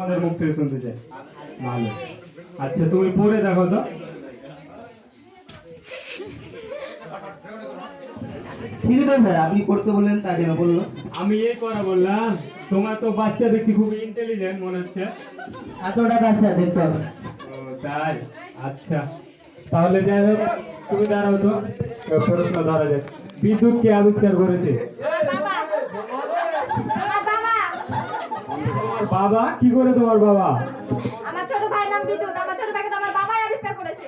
আমাদের মুখ থেকে শুনতে চাই। ভালো, আচ্ছা তুমি পড়ে দেখো তো। ঠিক আছে স্যার, আপনি করতে বললেন তাই জন্য বললো। আমি এই করা বললাম, তোমার তো বাচ্চা দেখছি খুব ইন্টেলিজেন্ট মনে হচ্ছে। এতটা কাজ স্যার দেখতে হবে। ও তাই, আচ্ছা তাহলে যাই হোক, তুমি দাঁড়াও তো, প্রশ্ন ধরা যায়। বিদ্যুৎ কে আবিষ্কার করেছে? তোমার বাবা? কি করে তোমার বাবা? আমার ছোট ভাইয়ের নাম বিদ্যুৎ, আমার ছোট ভাইকে তো আমার বাবাই আবিষ্কার করেছে।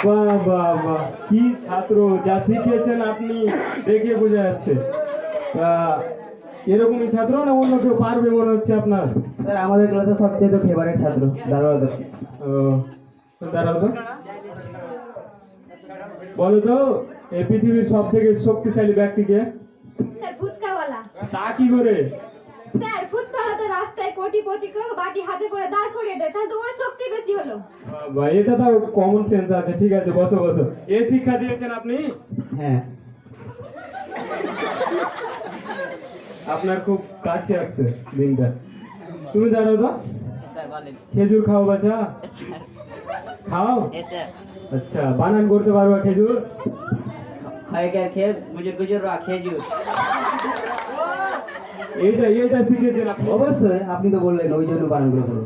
বাহ বাহ বাহ, কি ছাত্র, যা শিখিয়েছেন আপনি দেখে বোঝা যাচ্ছে। এরকমই ছাত্র না অন্য কেউ পারবে মনে হচ্ছে আপনার? স্যার আমাদের ক্লাসে সবচেয়ে ফেভারিট ছাত্র দাঁড়াও তো। ও, তো দাঁড়াও তো, বলো তো এই পৃথিবীর সব থেকে শক্তিশালী ব্যক্তিকে? স্যার ফুচকাওয়ালা। তা কি করে? স্যার ফুচকাওয়ালা তো রাস্তায় কোটিপতিকে বাটি হাতে করে দাঁড় করিয়ে দেয়, তাহলে তো ওর শক্তি বেশি হলো। বাহ, এটা তো কমন সেন্স আছে। ঠিক আছে, বসো বসো। এই শিক্ষা দিয়েছেন আপনি? হ্যাঁ। আপনার খুব কাছে আসছে দিনটা। তুমি দাঁড়াও তো। স্যার বলেন। খেজুর খাও বাছা? স্যার খাও? স্যার আচ্ছা, বানান করতে পারবা খেজুর? খয়কার খেয়ে গুজর গুজর রা খেজুর। এইটা শিখেছেন আপনি? অবশ্যই, আপনি তো বললেন ওই জন্য বারণ করে দেবো।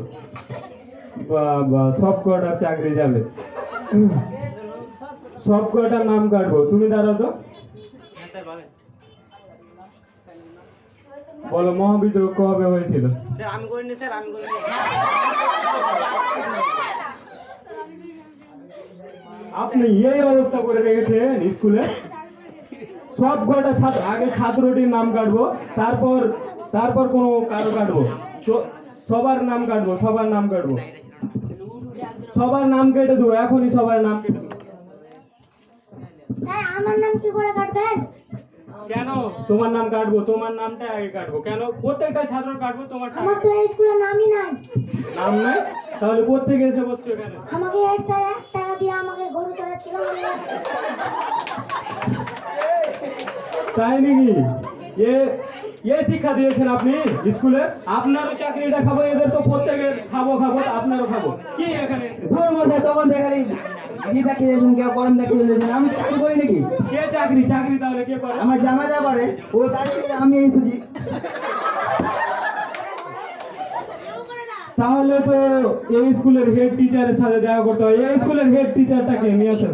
বাহ বাহ, সব কটার চাকরি যাবে। সব কটার নাম কাটবো। তুমি দাঁড়াও তো। স্যার বলেন। বলো, মহাবিদ্রোহ কবে হয়েছিল? স্যার আমি করিনি, স্যার আমি করিনি। আপনি এই অবস্থা করে রেখেছেন স্কুলে। সব কটা ছাত্র, আগে ছাত্রটির নাম কাটবো, তারপর কোনো কারো কাটবো। সবার নাম কাটবো, সবার নাম কাটবো, সবার নাম কেটে দেবো এখনই, সবার নাম কেটে দেবো। স্যার আমার নাম কি করে কাটবেন? কেন তোমার নাম কাটবো? তোমার নামটা আগে কাটবো। কেন? প্রত্যেকটা ছাত্র কাটবো, তোমার আমার তো এই স্কুলে নামই নাই। নাম নাই? তাহলে প্রত্যেকে এসে বসছো কেন? আমাকে হেড স্যার 1 টাকা দিয়ে আমাকে গরু চড়াচ্ছিল। তাই নাকি? এ শিক্ষা দিয়েছেন আপনি স্কুলে? আপনারও চাকরিটা খাবো, এদের তো প্রত্যেকের খাবো, আপনারও খাবো। কি এখানে এসে? তখন দেখালি ইটা খেয়ে কেউ গরম দেখে আমি চাকরি করি নাকি? কে চাকরি তাহলে কে করে? আমার জামা যা পারে ও তাই আমি এসেছি। তাহলে তো এই স্কুলের হেড টিচারের সাথে দেখা করতে হয়। এই স্কুলের হেড টিচারটাকে নিয়ে আসেন।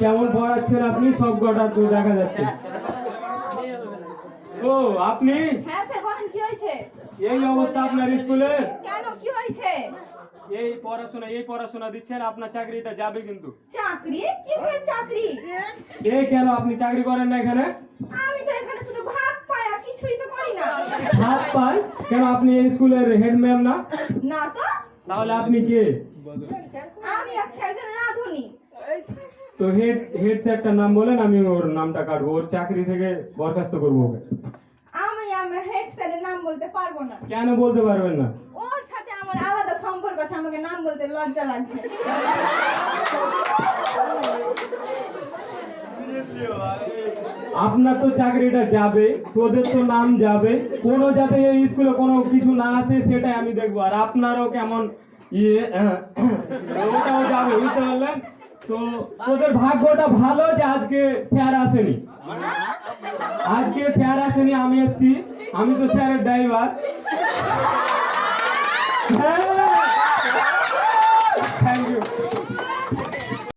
কেমন পড়াচ্ছেন আপনি? সব কটা তো দেখা যাচ্ছে। ও আপনি? হ্যাঁ স্যার বলেন, কি হয়েছে? এই অবস্থা আপনার স্কুলের? কেন, কি হয়েছে? এই পড়াশোনা দিচ্ছেন, আপনার চাকরিটা যাবে কিন্তু। চাকরি? কিসের চাকরি? এই কেন আপনি চাকরি করেন না এখানে? আমি তো এখানে শুধু ভাত পাই আর কিছুই তো করি না। হাত পায় কেন? আপনি এই স্কুলের হেড ম্যাম না? না তো। তাহলে আপনি কে? আমি আচ্ছা একজন রাঁধুনি। তো হেড স্যারটার নাম বলেন, আমি ওর নামটা কাটবো, ওর চাকরি থেকে বরখাস্ত করবো ওকে। আমি আমার হেড স্যারের নাম বলতে পারবো না। কেন বলতে পারবেন না? ওর সাথে আমার আলাদা সম্পর্ক আছে, আমাকে নাম বলতে লজ্জা লাগছে। আপনার তো চাকরিটা যাবে, তোদের তো নাম যাবে। কোনো যাতে এই স্কুলে কোনো কিছু না আসে সেটাই আমি দেখবো। আর আপনারও কেমন ওটাও যাবে, বুঝতে পারলেন তো? তোদের ভাগ্যটা ভালো যে আজকে স্যার আসেনি। আমি এসছি, আমি তো স্যারের ড্রাইভার।